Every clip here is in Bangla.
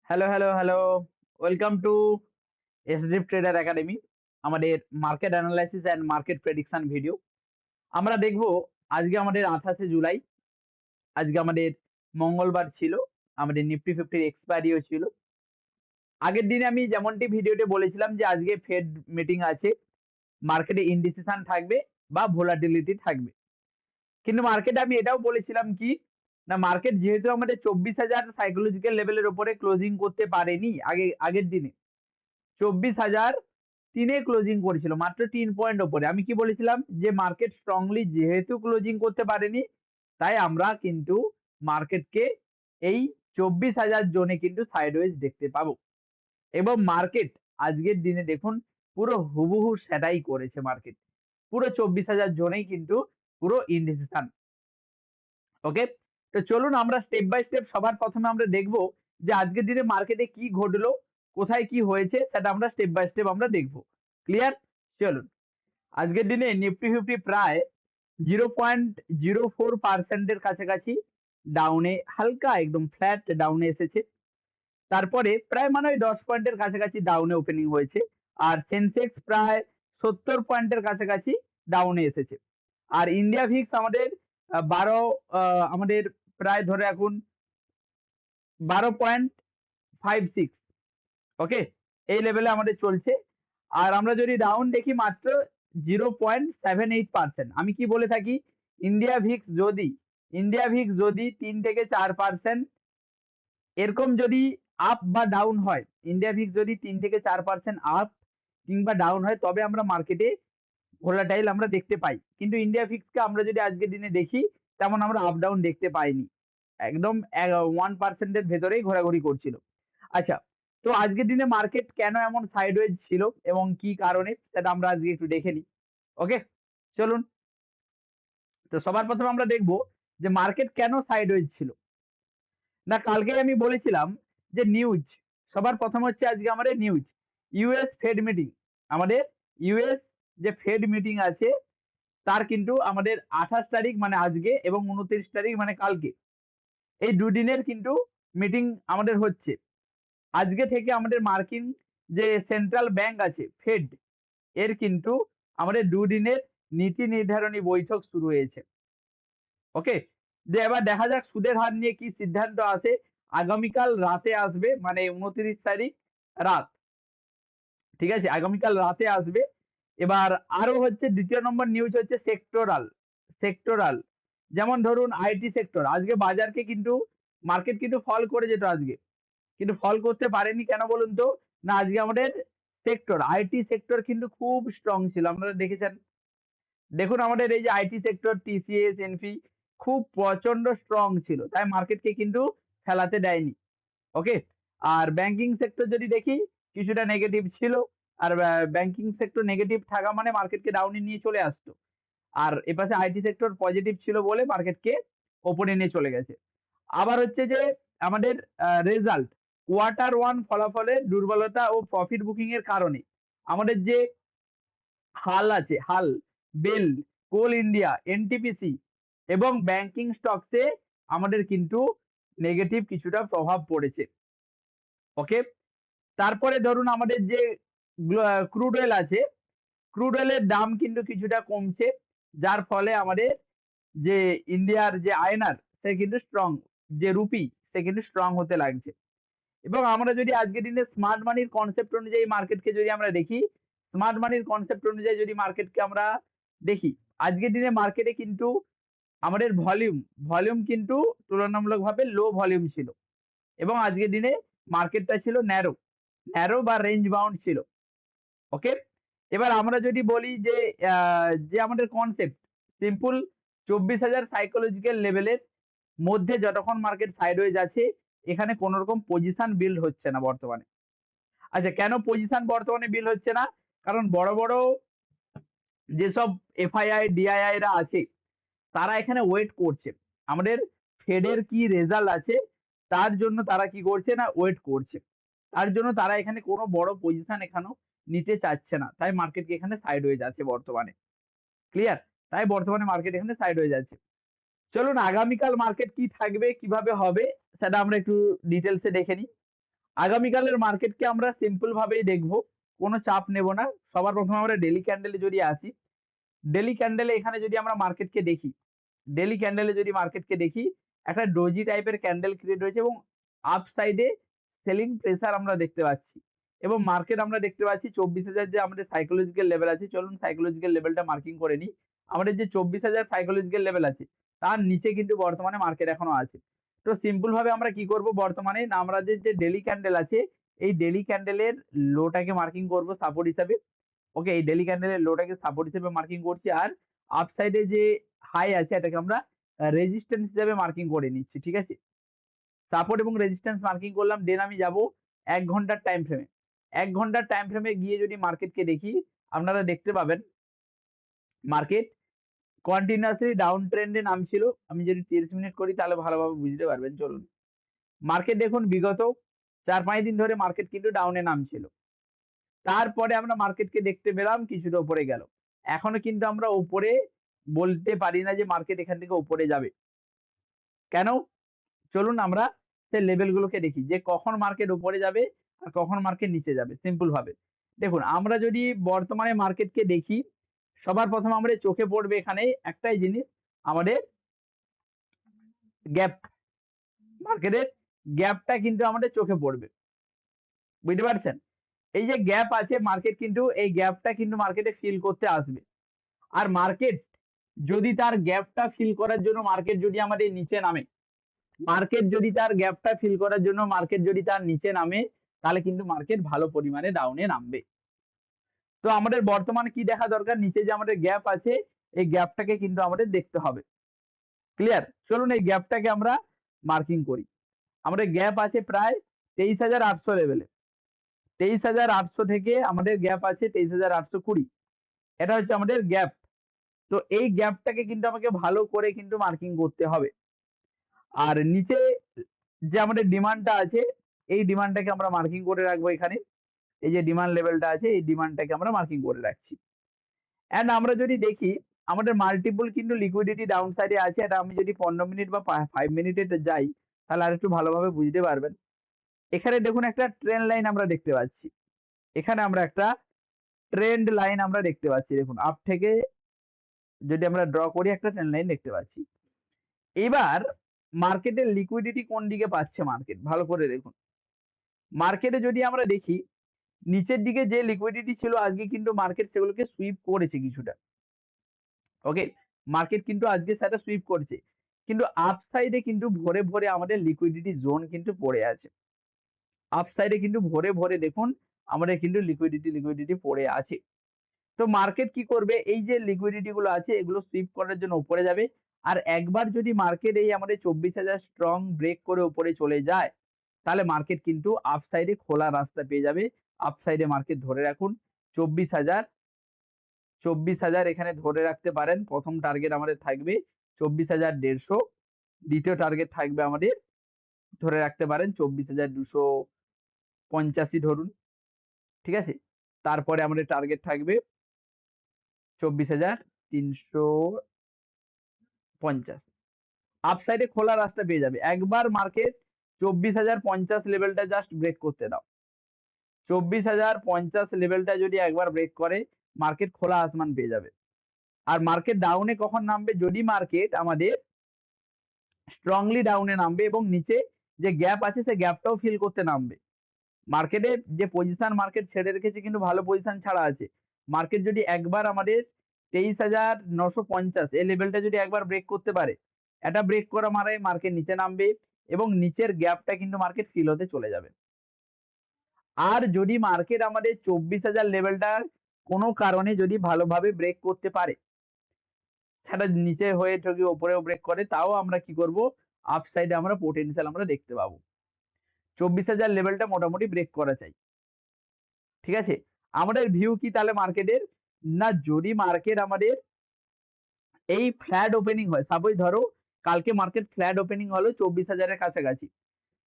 Hello, hello, hello. Welcome to SDF trader academy. আমাদের market analysis and market prediction video. আমরা দেখব আজকে আমাদের 28শে জুলাই। আজকে আমাদের মঙ্গলবার ছিল। আমাদের নিফটি ফিফটির এক্সপায়ারিও ছিল। আগের দিনে আমি যেমনটি ভিডিওতে বলেছিলাম যে আজকে ফেড মিটিং আছে। মার্কেটে ইনডিসিশন থাকবে বা ভোলাটিলিটি থাকবে। কিন্তু মার্কেটে আমি এটাও বলেছিলাম কি না মার্কেট যেহেতু আমাদের 24,000 সাইকোলজিক্যাল লেভেলের উপরে ক্লোজিং করতে পারেনি আগের দিনে 24,003 ক্লোজিং করেছিল মাত্র 3 পয়েন্ট ওপরে। আমি কি বলেছিলাম যে মার্কেট স্ট্রংলি যেহেতু ক্লোজিং করতে পারেনি তাই আমরা কিন্তু মার্কেটকে এই 24,000 জোনে কিন্তু সাইডওয়েজ দেখতে পাবো। এবং মার্কেট আজকের দিনে দেখুন পুরো হুবহু সেটাই করেছে মার্কেট। পুরো 24,000 জোনেই কিন্তু পুরো ইনডিসিশন। ওকে, তো চলুন আমরা স্টেপ বাই স্টেপ সবার প্রথমে আমরা দেখব যে আজকের দিনে মার্কেটে কি ঘটলো, কোথায় কি হয়েছে সেটা আমরা স্টেপ বাই স্টেপ আমরা দেখব। ক্লিয়ার? চলুন। আজকের দিনে নিফটি ফিফটি প্রায় 0.04% কাছাকাছি ডাউনে, হালকা একদম ফ্ল্যাট ডাউনে এসেছে। তারপরে প্রায় মানে ওই 10 পয়েন্টের কাছাকাছি ডাউনে ওপেনিং হয়েছে। আর সেন্সেক্স প্রায় 70 পয়েন্টের কাছাকাছি ডাউনে এসেছে। আর ইন্ডিয়া ভিক্স আমাদের 12 আমাদের প্রায় ধরে এখন 12.56। ওকে, এই লেভেলে আমাদের চলছে। আর আমরা যদি ডাউন দেখি মাত্র 0.78%। আমি কি বলে থাকি ইন্ডিয়া ভিক্স যদি 3 থেকে 4% এরকম যদি আপ বা ডাউন হয়, ইন্ডিয়া ভিক্স যদি 3 থেকে 4% আপ কিংবা ডাউন হয় তবে আমরা মার্কেটে ভোলাটাইল আমরা দেখতে পাই। কিন্তু ইন্ডিয়া ভিক্সকে আমরা যদি আজকের দিনে দেখি তেমন আমরা আপ ডাউন দেখতে পাইনি। একদম 1% এর ভেতরেই ঘোরাঘুরি করছিল। আচ্ছা, তো আজকের দিনে মার্কেট কেন এমন সাইডওয়েজ ছিল এবং কি কারণে সেটা আমরা আজকে একটু দেখে নিই। ওকে, চলুন। তো সবার প্রথমে আমরা দেখব যে মার্কেট কেন সাইডওয়েজ ছিল। না, কালকে আমি বলেছিলাম যে নিউজ, সবার প্রথম হচ্ছে আজকে আমাদের নিউজ ইউএস ফেড মিটিং। আমাদের ইউএস যে ফেড মিটিং আছে তার কিন্তু আমাদের 28 তারিখ মানে আজকে এবং 29 তারিখ মানে কালকে, এই দুদিনের কিন্তু মিটিং আমাদের হচ্ছে। আজকে থেকে আমাদের মার্কিন যে সেন্ট্রাল ব্যাংক আছে ফেড, এর কিন্তু আমাদের দুদিনের নীতি নির্ধারণী বৈঠক শুরু হয়েছে। ওকে, যে এবার দেখা যাক সুদের হার নিয়ে কি সিদ্ধান্ত আসে। আগামীকাল রাতে আসবে মানে 29 তারিখ রাত, ঠিক আছে, আগামীকাল রাতে আসবে। এবার আরো হচ্ছে দ্বিতীয় নম্বর নিউজ হচ্ছে সেক্টরাল। সেক্টরাল যেমন ধরুন আইটি সেক্টর, আজকে বাজারকে কিন্তু মার্কেট কিন্তু ফল করে যেত আজকে, কিন্তু ফল করতে পারেনি কেন বলুন তো। না, আজকে আমাদের সেক্টর আইটি সেক্টর কিন্তু খুব স্ট্রং ছিল, আপনারা দেখেছেন। দেখুন আমাদের এই যে আইটি সেক্টর টিসিএস এনপি খুব প্রচন্ড স্ট্রং ছিল, তাই মার্কেটকে কিন্তু ফেলাতে দেয়নি। ওকে, আর ব্যাংকিং সেক্টর যদি দেখি কিছুটা নেগেটিভ ছিল। আর ব্যাংকিং সেক্টর নেগেটিভ থাকা মানে মার্কেটকে ডাউনে নিয়ে চলে আসতো। আর এপাশে আইটি সেক্টর পজিটিভ ছিল বলে মার্কেটকে ওপরে নিয়ে চলে গেছে। আবার হচ্ছে যে আমাদের রেজাল্ট কোয়ার্টার 1 ফলাফলের দুর্বলতা ও প্রফিট বুকিং এর কারণে আমাদের যে হাল আছে, হাল, বেল, কোল ইন্ডিয়া, এনটিপিসি এবং ব্যাংকিং স্টকসে আমাদের কিন্তু নেগেটিভ কিছুটা প্রভাব পড়েছে। ওকে, তারপরে ধরুন আমাদের যে ক্রুড অয়েল আছে, ক্রুড অয়েলের দাম কিন্তু কিছুটা কমছে, যার ফলে আমাদের যে ইন্ডিয়ার যে আইএনআর সে কিন্তু স্ট্রং, যে রুপি সে কিন্তু স্ট্রং হতে লাগছে। এবং আমরা যদি আজকের দিনে স্মার্ট মানির কনসেপ্ট অনুযায়ী মার্কেটকে যদি আমরা দেখি, স্মার্ট মানির কনসেপ্ট অনুযায়ী যদি মার্কেটকে আমরা দেখি, আজকের দিনে মার্কেটে কিন্তু আমাদের ভলিউম ভলিউম কিন্তু তুলনামূলকভাবে লো ভলিউম ছিল এবং আজকের দিনে মার্কেটটা ছিল ন্যারো, ন্যারো বা রেঞ্জ বাউন্ড ছিল। ওকে, এবার আমরা যদি বলি যে যে আমাদের কনসেপ্ট সিম্পল 24,000 সাইকোলজিক্যাল লেভেলের মধ্যে যতক্ষণ মার্কেট সাইডওয়েজ আছে এখানে কোনো রকম পজিশন বিল্ড হচ্ছে না বর্তমানে। আচ্ছা, কেন পজিশন বর্তমানে বিল্ড হচ্ছে না? কারণ বড় বড় যেসব এফআইআই ডিআইআই রা আছে তারা এখানে ওয়েট করছে। আমাদের ফেডের কি রেজাল্ট আছে তার জন্য তারা কি করছে না ওয়েট করছে। তার জন্য তারা এখানে কোনো বড় পজিশন এখানেও নিতে চাচ্ছে না, তাই মার্কেট এখানে সাইডওয়েজ আছে বর্তমানে। ক্লিয়ার? তাই বর্তমানে মার্কেট এখানে সাইডওয়েজ আছে। চলুন আগামীকাল মার্কেট কি থাকবে কিভাবে হবে সেটা আমরা একটু ডিটেলসে দেখে নিই। আগামীকালের মার্কেটকে আমরা সিম্পল ভাবেই দেখবো, কোনো চাপ নেব না। সবার প্রথমে আমরা ডেইলি ক্যান্ডেলে যদি আসি, ডেইলি ক্যান্ডেলে এখানে যদি আমরা মার্কেটকে দেখি, ডেইলি ক্যান্ডেলে যদি মার্কেটকে দেখি, একটা ডোজি টাইপের ক্যান্ডেল ক্রিয়েট হয়েছে এবং আপ সাইডে সেলিং প্রেসার আমরা দেখতে পাচ্ছি এবং মার্কেট আমরা দেখতে পাচ্ছি 24,000 যে আমাদের সাইকোলজিক্যাল লেভেল আছে, চলুন সাইকোলজিক্যাল লেভেলটা মার্কিং করে নিই। আমাদের যে 24,000 সাইকোলজিক্যাল লেভেল আছে তার নিচে কিন্তু বর্তমানে মার্কেট এখনো আছে। তো সিম্পল ভাবে আমরা কি করব, বর্তমানে না আমরা যে ডেইলি ক্যান্ডেল আছে এই ডেইলি ক্যান্ডেলের লোটাকে মার্কিং করব সাপোর্ট হিসাবে। ওকে, এই ডেইলি ক্যান্ডেলের লোটাকে সাপোর্ট হিসেবে মার্কিং করছি আর আপ সাইডে যে হাই আছে এটাকে আমরা রেজিস্ট্যান্স হিসেবে মার্কিং করে নিচ্ছি। ঠিক আছে, সাপোর্ট এবং রেজিস্ট্যান্স মার্কিং করলাম। দেন আমি যাব 1 ঘন্টার টাইম ফ্রেমে। 1 ঘন্টার টাইম ফ্রেমে গিয়ে যদি মার্কেটকে দেখি, আপনারা দেখতে পাবেন মার্কেট কন্টিনিউয়াসলি ডাউন ট্রেন্ডে নামছিল। আমি যদি 30 মিনিট করি তাহলে ভালোভাবে বুঝতে পারবেন। চলুন, মার্কেট দেখুন বিগত 4-5 দিন ধরে মার্কেট কিন্তু ডাউনে নামছিল। তারপরে আমরা মার্কেটকে দেখতে পেলাম কিছুটা উপরে গেল। এখনো কিন্তু আমরা উপরে বলতে পারি না যে মার্কেট এখান থেকে উপরে যাবে। কেন? চলুন আমরা সেই লেভেল গুলোকে দেখি যে কখন মার্কেট উপরে যাবে আর কখন মার্কেট নিচে যাবে সিম্পল ভাবে। দেখুন, আমরা যদি বর্তমানে মার্কেটকে দেখি, সবার প্রথম আমাদের চোখে পড়বে এখানে একটাই জিনিস, আমাদের গ্যাপ। মার্কেটের গ্যাপটা কিন্তু আমাদের চোখে পড়বে, বুঝতে পারছেন? এই যে গ্যাপ আছে মার্কেট কিন্তু এই গ্যাপটা কিন্তু মার্কেটে ফিল করতে আসবে। আর মার্কেট যদি তার গ্যাপটা ফিল করার জন্য মার্কেট যদি আমাদের নিচে নামে, মার্কেট যদি তার গ্যাপটা ফিল করার জন্য মার্কেট যদি তার নিচে নামে, তাহলে কিন্তু মার্কেট ভালো পরিমাণে ডাউনে নামবে। তো আমাদের বর্তমানে কি দেখা দরকার, নিচে যে আমাদের গ্যাপ আছে এই গ্যাপটাকে কিন্তু আমাদের দেখতে হবে। ক্লিয়ার? চলুন এই গ্যাপটাকে আমরা মার্কিং করি। আমাদের গ্যাপ আছে প্রায় 23,800 লেভেলে। 23,800 থেকে আমাদের গ্যাপ আছে 23,820। এটা হচ্ছে আমাদের গ্যাপ। তো এই গ্যাপটাকে কিন্তু আমাকে ভালো করে কিন্তু মার্কিং করতে হবে। আর নিচে যে আমাদের ডিমান্ডটা আছে এই ডিমান্ডটাকে আমরা মার্কিং করে রাখবো এখানে। এই যে ডিমান্ড লেভেলটা আছে এই ডিমান্ডটাকে আমরা মার্কিং করে রাখছি। এন্ড আমরা যদি দেখি আমাদের মাল্টিপল কিন্তু লিকুইডিটি ডাউন সাইডে আছে। এটা আমি যদি 15 মিনিট বা 5 মিনিটে যাই তাহলে আরেকটু ভালোভাবে বুঝতে পারবেন। এখানে দেখুন একটা ট্রেন্ড লাইন আমরা দেখতে পাচ্ছি। এখানে আমরা একটা ট্রেন্ড লাইন আমরা দেখতে পাচ্ছি। দেখুন আপ থেকে যদি আমরা ড্র করি একটা ট্রেন্ড লাইন দেখতে পাচ্ছি। এবার মার্কেটের লিকুইডিটি কোন দিকে পাচ্ছে মার্কেট, ভালো করে দেখুন। মার্কেটে যদি আমরা দেখি নিচের দিকে যে লিকুইডিটি ছিল আজকে কিন্তু মার্কেট সেগুলোকে সুইপ করেছে কিছুটা। ওকে, মার্কেট কিন্তু আজকে সেটা সুইপ করেছে, কিন্তু আপ সাইডে কিন্তু ভরে ভরে আমাদের লিকুইডিটি জোন কিন্তু পড়ে আছে। আপ সাইডে কিন্তু ভরে ভরে দেখুন আমাদের কিন্তু লিকুইডিটি পড়ে আছে। তো মার্কেট কি করবে, এই যে লিকুইডিটি গুলো আছে এগুলো সুইপ করার জন্য উপরে যাবে। আর একবার যদি মার্কেট এই আমাদের 24,000 স্ট্রং ব্রেক করে উপরে চলে যায় তাহলে মার্কেট কিন্তু আপ সাইডে খোলা রাস্তা পেয়ে যাবে। আপ সাইডে মার্কেট ধরে রাখুন 24,000 এখানে ধরে রাখতে পারেন। প্রথম টার্গেট আমাদের থাকবে 24,150, দ্বিতীয় টার্গেট থাকবে আমাদের ধরে রাখতে পারেন 24,285 ধরুন। ঠিক আছে, তারপরে আমাদের টার্গেট থাকবে 24,350। আপ সাইডে খোলা রাস্তা পেয়ে যাবে। একবার মার্কেট 24,050 লেভেলটা জাস্ট ব্রেক করতে দাও। 24,050 লেভেলটা যদি একবার ব্রেক করে মার্কেট খোলা আসমান পেয়ে যাবে। আর মার্কেট ডাউনে কখন নামবে, যদি মার্কেট আমাদের স্ট্রংলি ডাউনে নামবে এবং নিচে যে গ্যাপ আছে সেই গ্যাপটাও ফিল করতে নামবে। মার্কেটের যে পজিশন মার্কেট ছেড়ে রেখেছে কিন্তু ভালো পজিশন ছাড়া আছে। মার্কেট যদি একবার আমাদের 23,950 এই লেভেলটা যদি একবার ব্রেক করতে পারে, এটা ব্রেক করা মানে মার্কেট নিচে নামবে এবং নিচের গ্যাপটা কিন্তু মার্কেট ফিল হতে চলে যাবে। আর যদি মার্কেট আমাদের 24,000 লেভেলটা কোনো কারণে যদি ভালোভাবে ব্রেক করতে পারে, সেটা নিচে হয়ে যদি উপরেও ব্রেক করে, তাও আমরা কি করব, আপ সাইডে আমরা পোটেনশিয়াল আমরা দেখতে পাবো। 24,000 লেভেলটা মোটামুটি ব্রেক করা চাই। ঠিক আছে, আমাদের ভিউ কি তাহলে মার্কেটের, না যদি মার্কেট আমাদের এই ফ্ল্যাট ওপেনিং হয়, সাপোজ ধরো কালকে মার্কেট ফ্ল্যাট ওপেনিং হলো 24,000 এর কাছাকাছি,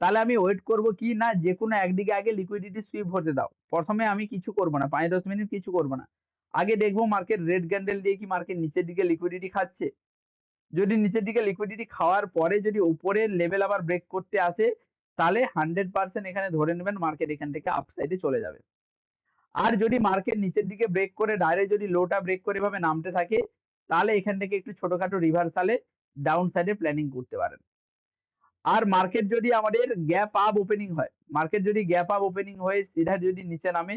তাহলে আমি ওয়েট করব কি না যে কোনো একদিকে আগে লিকুইডিটি সুইপ হতে দাও। প্রথমে আমি কিছু করব না, 5-10 মিনিট কিছু করব না, আগে দেখবো মার্কেট রেড ক্যান্ডেল দিয়ে কি মার্কেট নিচের দিকে লিকুইডিটি খাচ্ছে। যদি নিচের দিকে লিকুইডিটি খাওয়ার পরে যদি উপরের লেভেল আবার ব্রেক করতে আসে তাহলে 100% এখানে ধরে নেবেন মার্কেট এখান থেকে আপসাইডে চলে যাবে। আর যদি মার্কেট নিচের দিকে ব্রেক করে ডাইরেক্ট যদি লোটা ব্রেক করে এভাবে নামতে থাকে, তাহলে এখান থেকে একটু ছোটখাটো রিভার্সালে ডাউন সাইডে প্ল্যানিং করতে পারেন। আর মার্কেট যদি আমাদের গ্যাপ আপ ওপেনিং হয়, মার্কেট যদি গ্যাপ আপ ওপেনিং হয়ে সিধা যদি নিচে নামে,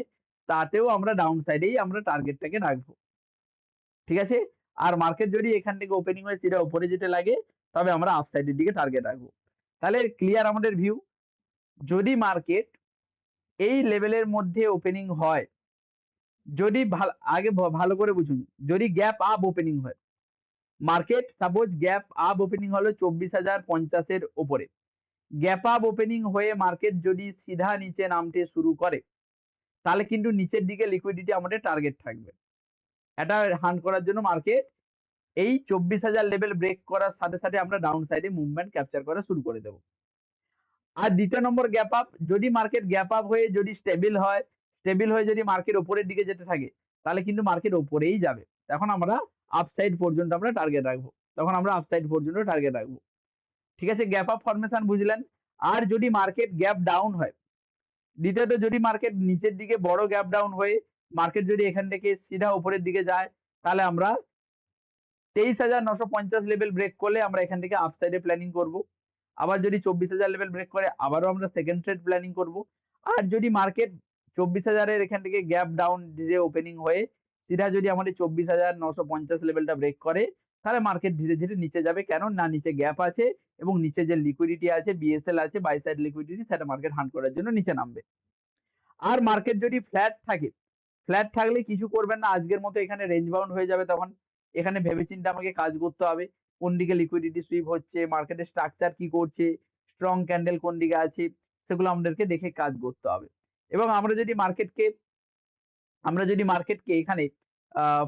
তাতেও আমরা ডাউন সাইডেই আমরা টার্গেটটাকে রাখবো। ঠিক আছে? আর মার্কেট যদি এখান থেকে ওপেনিং হয়ে সিধা উপরে যেতে লাগে, তবে আমরা আপ সাইডের দিকে টার্গেট রাখবো। তাহলে ক্লিয়ার আমাদের ভিউ। যদি মার্কেট এই লেভেলের মধ্যে ওপেনিং হয়, যদি আগে ভালো করে বুঝুন, যদি গ্যাপ আপ ওপেনিং হয়, market suppose gap up opening হলো 24,050 এর উপরে, গ্যাপ আপ ওপেনিং হয়ে মার্কেট যদি সিধা নিচে নামতে শুরু করে, তাহলে কিন্তু নিচের দিকে লিকুইডিটি আমাদের টার্গেট থাকবে। এটা হান্ট করার জন্য মার্কেট এই 24,000 লেভেল ব্রেক করার সাথে সাথে আমরা ডাউন সাইডে মুভমেন্ট ক্যাপচার করা শুরু করে দেব। আর দ্বিতীয় নম্বর গ্যাপ আপ, যদি মার্কেট গ্যাপ আপ হয়ে যদি স্টেবল হয়, স্টেবল হয়ে যদি মার্কেট উপরের দিকে যেতে থাকে, তাহলে কিন্তু মার্কেট উপরেই যাবে। তখন আমরা আপসাইড পর্যন্ত আমরা টার্গেট রাখবো, তখন আমরা আপসাইড পর্যন্ত টার্গেট রাখবো। ঠিক আছে, গ্যাপ আপ ফরমেশন বুঝলেন। আর যদি মার্কেট গ্যাপ ডাউন হয়, দ্বিতীয়ত যদি মার্কেট নিচের দিকে বড় গ্যাপ ডাউন হয়ে মার্কেট যদি এখান থেকে সিধা উপরের দিকে যায়, তাহলে আমরা 23,950 লেভেল ব্রেক করলে আমরা এখান থেকে আপসাইডে প্ল্যানিং করব। আবার যদি 24,000 লেভেল ব্রেক করে আবারও আমরা সেকেন্ড ট্রেড প্ল্যানিং করব। আর যদি মার্কেট 24,000 এর এখান থেকে গ্যাপ ডাউন যে ওপেনিং হয়ে সিধা যদি আমাদের 24,950 লেভেলটা ব্রেক করে, তাহলে মার্কেট ধীরে ধীরে নিচে যাবে। কেন না, নিচে গ্যাপ আছে এবং নিচে যে লিকুইডিটি আছে, বিএসএল আছে, বাই সাইড লিকুইডিটি, সেটা মার্কেট হান্ট করার জন্য নিচে নামবে। আর মার্কেট যদি ফ্ল্যাট থাকে, ফ্ল্যাট থাকলে কিছু করবেন না, আজকের মতো এখানে রেঞ্জ বাউন্ড হয়ে যাবে। তখন এখানে ভেবেচিন্তে আমাকে কাজ করতে হবে, কোন দিকে লিকুইডিটি সুইপ হচ্ছে, মার্কেটের স্ট্রাকচার কি করছে, স্ট্রং ক্যান্ডেল কোন দিকে আছে, সেগুলো আমাদেরকে দেখে কাজ করতে হবে। এবং আমরা যদি মার্কেটকে এখানে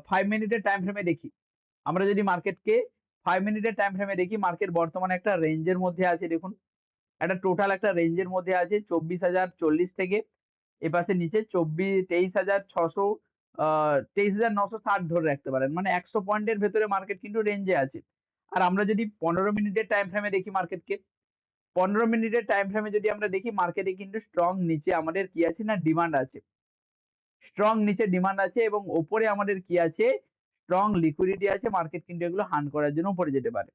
5 মিনিটের টাইম ফ্রেমে দেখি, আমরা যদি মার্কেটকে 5 মিনিটের টাইম ফ্রেমে দেখি, মার্কেট বর্তমানে একটা রেঞ্জের মধ্যে আছে। দেখুন, একটা টোটাল একটা রেঞ্জের মধ্যে আছে 24,040 থেকে এপাশে নিচে 23,600, 23,960 ধরে রাখতে পারেন, মানে 100 পয়েন্টের ভেতরে মার্কেট কিন্তু রেঞ্জে আছে। আর আমরা যদি 15 মিনিটের টাইম ফ্রেমে দেখি মার্কেটকে, 15 মিনিটের টাইম ফ্রেমে যদি আমরা দেখি, মার্কেটে কিন্তু স্ট্রং নিচে আমাদের কি আছে না, ডিমান্ড আছে, স্ট্রং নিচে ডিমান্ড আছে এবং ওপরে আমাদের কি আছে, স্ট্রং লিকুইডিটি আছে। মার্কেট কিন্তু এগুলো হান্ট করার জন্য উপরে যেতে পারে।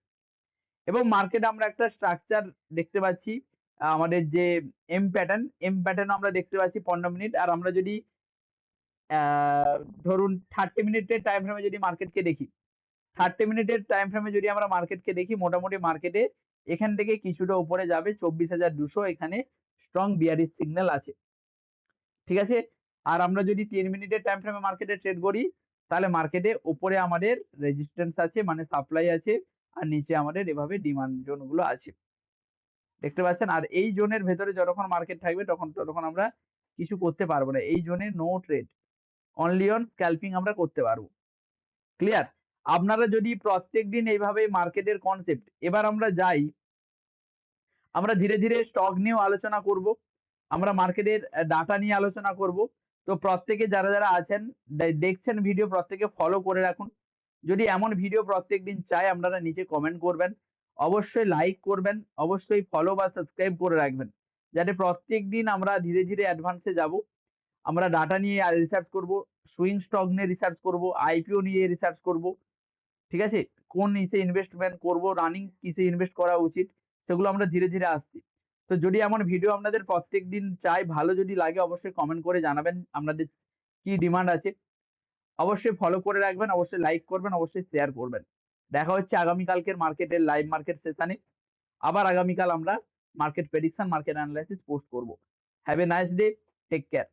এবং মার্কেট আমরা একটা স্ট্রাকচার দেখতে পাচ্ছি, আমাদের যে এম প্যাটার্ন আমরা দেখতে পাচ্ছি 15 মিনিট। আর আমরা যদি ধরুন 30 মিনিটের টাইম ফ্রেমে যদি মার্কেটকে দেখি, 30 মিনিটের টাইম ফ্রেমে যদি আমরা মার্কেটকে দেখি, মোটামুটি মার্কেটে এখান থেকে কিছুটা উপরে যাবে 24,200, এখানে স্ট্রং বিয়ারিশ সিগন্যাল আছে। ঠিক আছে, আর আমরা যদি 3 মিনিটের টাইম ফ্রেমে মার্কেটে ট্রেড করি, তাহলে মার্কেটে উপরে আমাদের রেজিস্ট্যান্স আছে, মানে সাপ্লাই আছে, আর নিচে আমাদের এভাবে ডিমান্ড জোন গুলো আছে, দেখতে পাচ্ছেন। আর এই জোনের ভেতরে যতক্ষণ মার্কেট থাকবে ততক্ষণ আমরা কিছু করতে পারবো না। এই জোনে no trade, only on scalping আমরা করতে পারবো। ক্লিয়ার? আপনারা যদি প্রত্যেকদিন এইভাবে মার্কেটের কনসেপ্ট, এবার আমরা যাই, আমরা ধীরে ধীরে স্টক নিয়েও আলোচনা করব, আমরা মার্কেটের ডাটা নিয়ে আলোচনা করব। তো প্রত্যেকে যারা যারা আছেন দেখছেন ভিডিও, প্রত্যেকে ফলো করে রাখুন। যদি এমন ভিডিও প্রত্যেকদিন চাই, আপনারা নিচে কমেন্ট করবেন, অবশ্যই লাইক করবেন, অবশ্যই ফলো বা সাবস্ক্রাইব করে রাখবেন, যাতে প্রত্যেকদিন আমরা ধীরে ধীরে অ্যাডভান্সে যাব। আমরা ডাটা নিয়ে রিসার্চ করব, সুইং স্টক নিয়ে রিসার্চ করব, আইপিও নিয়ে রিসার্চ করব। ঠিক আছে, কোন ইসে ইনভেস্টমেন্ট করব, রানিং কিসে ইনভেস্ট করা উচিত, সেগুলো আমরা ধীরে ধীরে আসছি। তো যদি এমন ভিডিও আপনাদের প্রত্যেকদিন চাই, ভালো যদি লাগে, অবশ্যই কমেন্ট করে জানাবেন আপনাদের কি ডিমান্ড আছে। অবশ্যই ফলো করে রাখবেন, অবশ্যই লাইক করবেন, অবশ্যই শেয়ার করবেন। দেখা হচ্ছে আগামীকালকের মার্কেটের লাইভ মার্কেট সেশনে। আবার আগামীকাল আমরা market prediction, market analysis post করব। Have a nice day, take care.